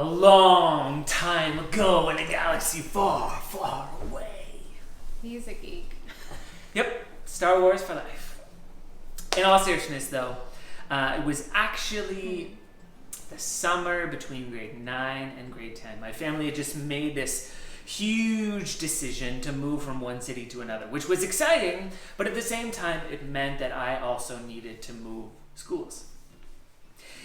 a long time ago in a galaxy far, far away. He's a geek. Yep, Star Wars for life. In all seriousness, though, it was actually the summer between grade 9 and grade 10. My family had just made this huge decision to move from one city to another, which was exciting, but at the same time, it meant that I also needed to move schools.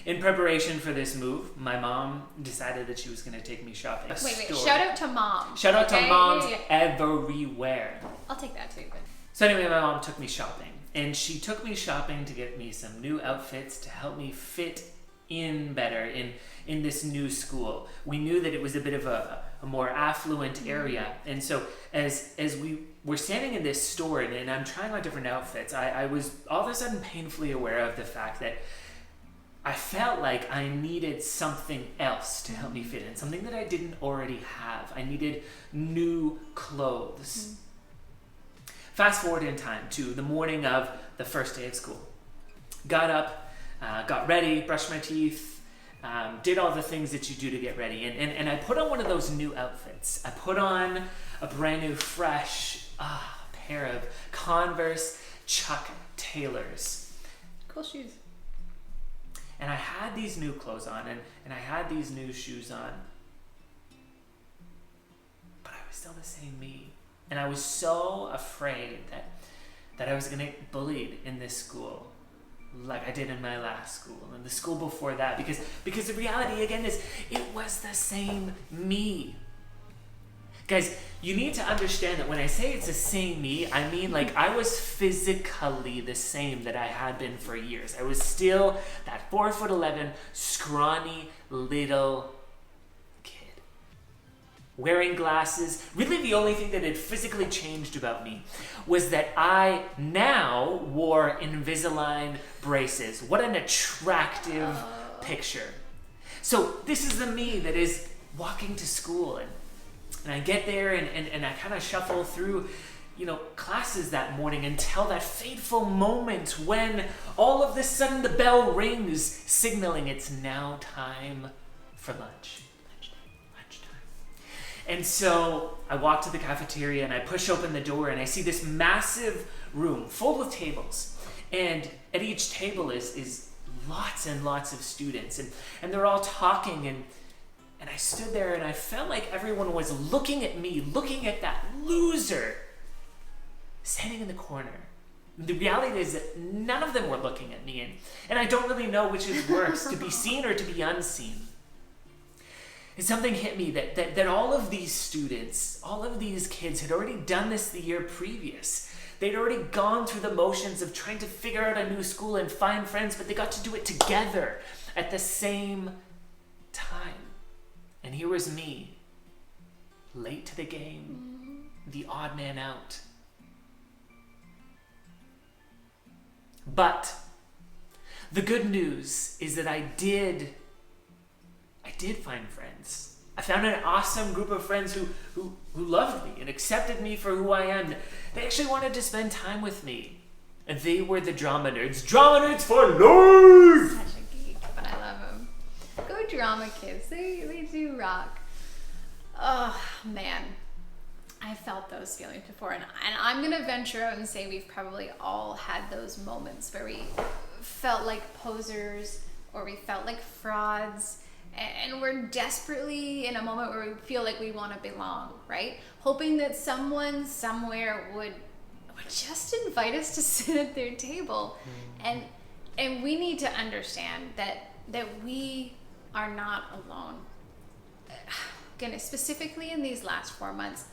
In preparation for this move, my mom decided that she was going to take me shopping. Wait, shout out to mom. Shout out to moms Yeah. everywhere. I'll take that too. But So anyway, my mom took me shopping, and she took me shopping to get me some new outfits to help me fit in better in this new school. We knew that it was a bit of a more affluent area, and so as we were standing in this store and I'm trying on different outfits, I was all of a sudden painfully aware of the fact that I felt like I needed something else to help me fit in, something that I didn't already have. I needed new clothes. Fast forward in time to the morning of the first day of school. Got up, got ready, brushed my teeth, did all the things that you do to get ready. And I put on one of those new outfits. I put on a brand new, fresh pair of Converse Chuck Taylors. cool shoes. And I had these new clothes on, and I had these new shoes on. But I was still the same me. And I was so afraid that I was going to get bullied in this school like I did in my last school and the school before that. Because the reality, again, is it was the same me. Guys, you need to understand that when I say it's the same me, I mean like I was physically the same that I had been for years. I was still that 4'11", scrawny little kid. Wearing glasses. Really the only thing that had physically changed about me was that I now wore Invisalign braces. What an attractive picture. So this is the me that is walking to school, and I get there and I kind of shuffle through, classes that morning until that fateful moment when all of a sudden the bell rings, signaling it's now time for lunch. And so I walk to the cafeteria and I push open the door and I see this massive room full of tables. And at each table is lots and lots of students. And they're all talking, and I stood there and I felt like everyone was looking at me, looking at that loser standing in the corner. The reality is that none of them were looking at me, and I don't really know which is worse, to be seen or to be unseen. And something hit me that all of these students, all of these kids had already done this the year previous. They'd already gone through the motions of trying to figure out a new school and find friends, but they got to do it together at the same time. And here was me, late to the game, the odd man out. But the good news is that I did find friends. I found an awesome group of friends who loved me and accepted me for who I am. They actually wanted to spend time with me. And they were the drama nerds. Drama nerds for life! Such a geek, but I love him. Go drama kids. They do rock. Oh, man. I felt those feelings before. And I'm going to venture out and say we've probably all had those moments where we felt like posers or we felt like frauds. And we're desperately in a moment where we feel like we want to belong, right? Hoping that someone somewhere would just invite us to sit at their table. And we need to understand that we are not alone. Again, specifically in these last 4 months,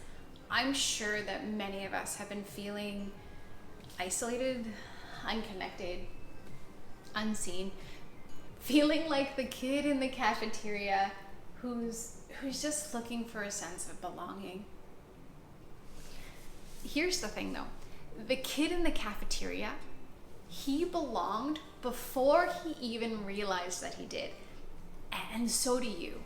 I'm sure that many of us have been feeling isolated, unconnected, unseen, feeling like the kid in the cafeteria who's just looking for a sense of belonging. Here's the thing though, the kid in the cafeteria, he belonged before he even realized that he did. And so do you.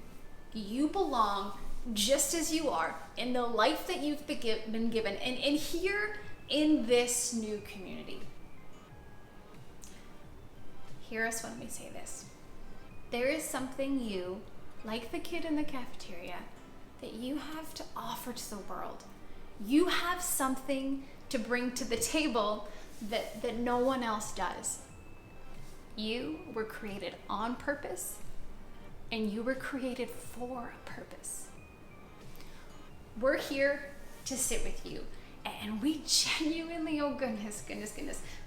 You belong just as you are in the life that you've been given and here in this new community. Hear us when we say this. There is something you like the kid in the cafeteria, that you have to offer to the world. You have something to bring to the table that no one else does. You were created on purpose, and you were created for a purpose. We're here to sit with you, and we genuinely, oh goodness,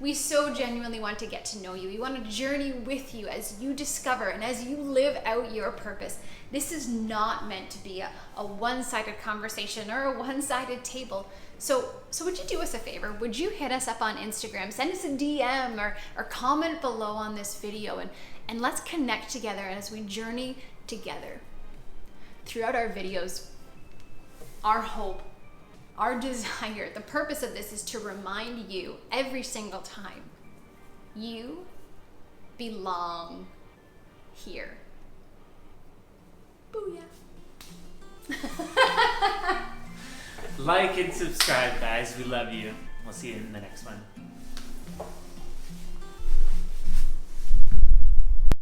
we so genuinely want to get to know you. We want to journey with you as you discover and as you live out your purpose. This is not meant to be a one-sided conversation or a one-sided table. So would you do us a favor? Would you hit us up on Instagram, send us a DM or comment below on this video, and let's connect together as we journey together. Throughout our videos, our hope, our desire, the purpose of this is to remind you every single time, you belong here. Booyah. Like and subscribe, guys. We love you. We'll see you in the next one.